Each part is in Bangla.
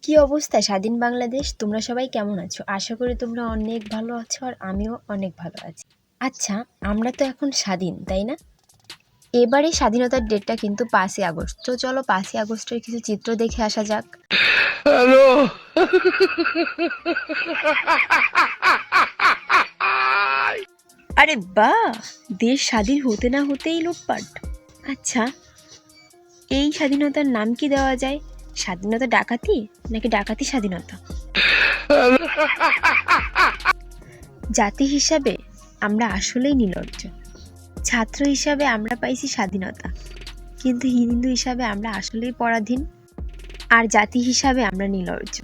কি অবস্থা স্বাধীন বাংলাদেশ? তোমরা সবাই কেমন আছো? আশা করি তোমরা অনেক ভালো আছো আর আমিও অনেক ভালো আছি। আচ্ছা, আমরা তো এখন স্বাধীন, তাই না? এবারে স্বাধীনতার ডেটটা কিন্তু 5ই আগস্ট। তো চলো 5ই আগস্টের কিছু চিত্র দেখে আসা যাক। হ্যালো। আরে বাহ! দেশ স্বাধীন হতে না হতেই লুটপাট। আচ্ছা, এই স্বাধীনতার নাম কি দেওয়া যায়? স্বাধীনতা ডাকাতি নাকি ডাকাতি স্বাধীনতা? জাতি হিসাবে আমরা আসলেই নির্লজ্জ। ছাত্র হিসাবে আমরা পাইছি স্বাধীনতা, কিন্তু হিন্দু হিসাবে আমরা আসলেই পরাধীন। আর জাতি হিসাবে আমরা নির্লজ্জ।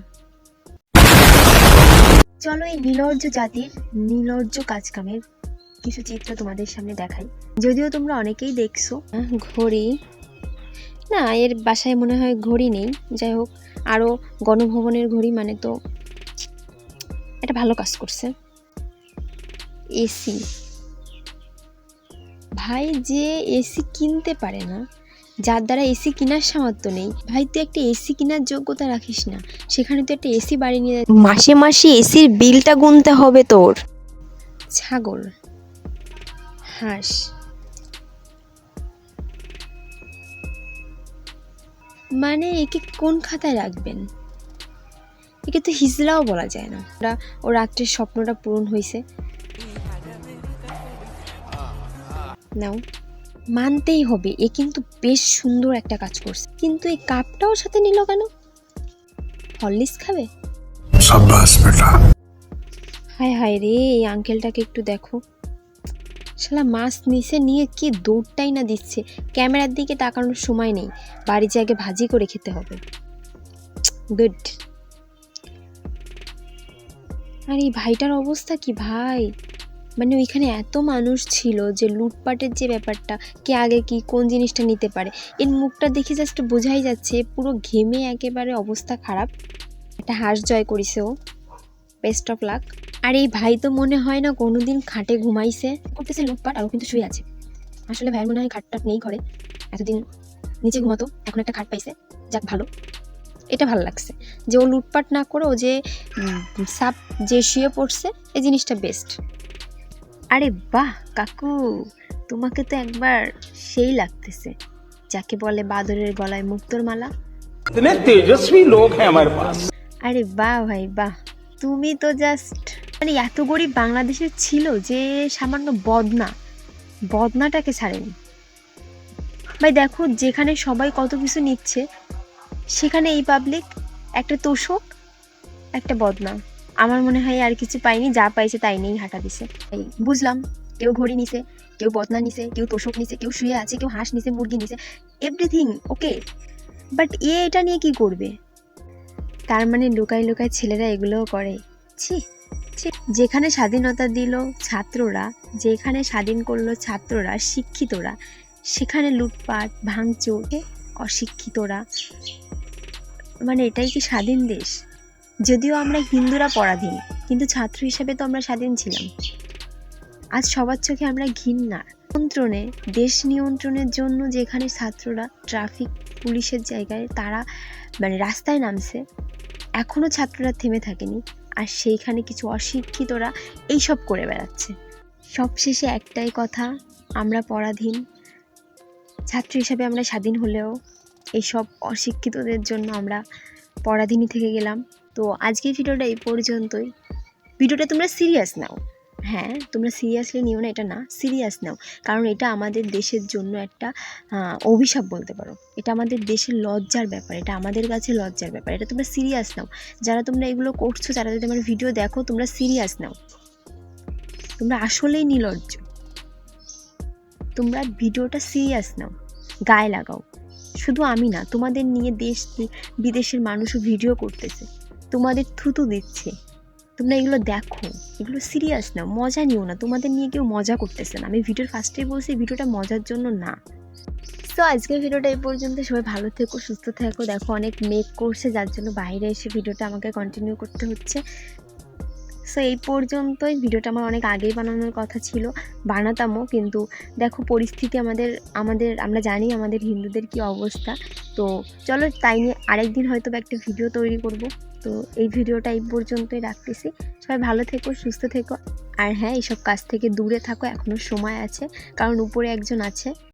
চলো এই নির্লজ্জ জাতির নির্লজ্জ কাজকামের কিছু চিত্র তোমাদের সামনে দেখাই। যদিও তোমরা অনেকেই দেখছো ঘড়ি, না এর বাসায় মনে হয় ঘড়ি নেই। যাই হোক, আরো গণভবনের ঘড়ি মানে তো এটা ভালো কাজ করছে। এসি, ভাই যে এসি কিনতে পারে না, যার দ্বারা এসি কেনার সামর্থ্য নেই, ভাই তুই একটা এসি কেনার যোগ্যতা রাখিস না, সেখানে তুই একটা এসি বাড়ি নিয়ে মাসে মাসে এসির বিলটা গুনতে হবে তোর। ছাগল, হাঁস, মানে একে কোন খাতায় রাখবেন? একে তো হিজড়াও বলা যায় না। ও রাত্রের স্বপ্নটা পূরণ হয়েছে, নাও মানতেই হবে এ কিন্তু বেশ সুন্দর একটা কাজ করছে। কিন্তু এই কাপটাও সাথে নিল কেন? হরলিক্স খাবে? হায় হায় রে, এই আঙ্কেলটাকে একটু দেখো, শালা মাছ নিচে নিয়ে কি দৌড়টাই না দিচ্ছে। ক্যামেরার দিকে তাকানোর সময় নেই, বাড়ি যে আগে ভাজি করে খেতে হবে। গুড। আর এই ভাইটার অবস্থা কি ভাই? মানে ওইখানে এত মানুষ ছিল যে লুটপাটের যে ব্যাপারটা, কে আগে কি কোন জিনিসটা নিতে পারে, এর মুখটা দেখে জাস্ট বোঝাই যাচ্ছে পুরো ঘেমে একেবারে অবস্থা খারাপ। একটা হাঁস জয় করেছে ও, বেস্ট অফ লাক। আর এই ভাই তো মনে হয় না কোনোদিন খাটে ঘুমাইছে, করতেছে লুটপাট আর ও কিন্তু শুয়ে আছে। আসলে ভাইয়ের মনে হয় খাটটাট নেই ঘরে, এতদিন নিচে ঘুমাতো, এখন একটা খাট পাইছে, যাক ভালো। এটা ভালো লাগছে যে ও লুটপাট না করে ও যে সাপ যে শুয়ে পড়ছে, এই জিনিসটা বেস্ট। আরে বাহ কাকু, তোমাকে তো একবার সেই লাগতেছে, যাকে বলে বাদরের গলায় মুক্তোর মালা। इतने तेजस्वी लोग हैं हमारे पास। আরে বাহ ভাই বাহ, তুমি তো জাস্ট মানে এত গরিব বাংলাদেশের ছিল যে সামান্য বদনাটাকে ছাড়েনি। ভাই দেখো, যেখানে সবাই কত কিছু নিচ্ছে, সেখানে এই পাবলিক একটা তোষক, একটা বদনা। আমার মনে হয় আর কিছু পাইনি, যা পাইছে তাই নিয়েই হাঁটা দিছে। এই বুঝলাম, কেউ ঘড়ি নিছে, কেউ বদনা নিছে, কেউ তোষক নিছে, কেউ শুয়ে আছে, কেউ হাঁস নিছে, মুরগি নিছে, এভরিথিং ওকে। বাট এটা নিয়ে কি করবে? তার মানে লুকায় লুকায় ছেলেরা এগুলোও করে? ছি ছি। যেখানে স্বাধীনতা দিল ছাত্ররা, যেখানে স্বাধীন করলো ছাত্ররা, শিক্ষিতরা, সেখানে লুটপাট ভাঙচুর, অশিক্ষিতরা। মানে এটাই কি স্বাধীন দেশ? যদিও আমরা হিন্দুরা পরাধীন, কিন্তু ছাত্র হিসেবে তো আমরা স্বাধীন ছিলাম। আজ সবার চোখে আমরা ঘৃণা নিয়ন্ত্রণে, দেশ নিয়ন্ত্রণের জন্য যেখানে ছাত্ররা ট্রাফিক পুলিশের জায়গায় তারা মানে রাস্তায় নামছে, এখনো ছাত্ররা থেমে থাকেনি, আর সেইখানে কিছু অশিক্ষিতরা এইসব করে বেড়াচ্ছে। সবশেষে একটাই কথা, আমরা পরাধীন। ছাত্র হিসাবে আমরা স্বাধীন হলেও এইসব অশিক্ষিতদের জন্য আমরা পরাধীনই থেকে গেলাম। তো আজকের ভিডিওটা এই পর্যন্তই। ভিডিওটা তোমরা সিরিয়াস নাও, হ্যাঁ তোমরা সিরিয়াসলি নিও না, এটা না, সিরিয়াস নাও, কারণ এটা আমাদের দেশের জন্য একটা অভিশাপ বলতে পারো। এটা আমাদের দেশের লজ্জার ব্যাপার, এটা আমাদের কাছে লজ্জার ব্যাপার, এটা তোমরা সিরিয়াস নাও। যারা তোমরা এগুলো করছো, যারা যদি আমার ভিডিও দেখো, তোমরা সিরিয়াস নাও। তোমরা আসলেই নির্লজ্জ, তোমরা ভিডিওটা সিরিয়াস নাও, গায়ে লাগাও। শুধু আমি না, তোমাদের নিয়ে দেশ বিদেশের মানুষও ভিডিও করতেছে, তোমাদের থুতু দিচ্ছে, তোমরা এগুলো দেখো, এগুলো সিরিয়াস নাও, মজা নিও না। তোমাদের নিয়ে কেউ মজা করতেছে না, আমি ভিডিওর ফার্স্টেই বলছি ভিডিওটা মজার জন্য না। সো আজকের ভিডিওটা এই পর্যন্ত। সবাই ভালো থেকো, সুস্থ থেকো। দেখো অনেক মেক করছে, যার জন্য বাইরে এসে ভিডিওটা আমাকে কন্টিনিউ করতে হচ্ছে। সো এই পর্যন্তই। ভিডিওটা আমার অনেক আগেই বানানোর কথা ছিল, বানাতামও, কিন্তু দেখো পরিস্থিতি আমরা জানি আমাদের হিন্দুদের কি অবস্থা। তো চলো তাই নিয়ে আরেকদিন হয়তো একটা ভিডিও তৈরি করব। তো এই ভিডিওটা এই পর্যন্তই রাখতেছি। সবাই ভালো থেকো, সুস্থ থেকো, আর হ্যাঁ এইসব কাজ থেকে দূরে থাকো, এখনও সময় আছে, কারণ উপরে একজন আছে।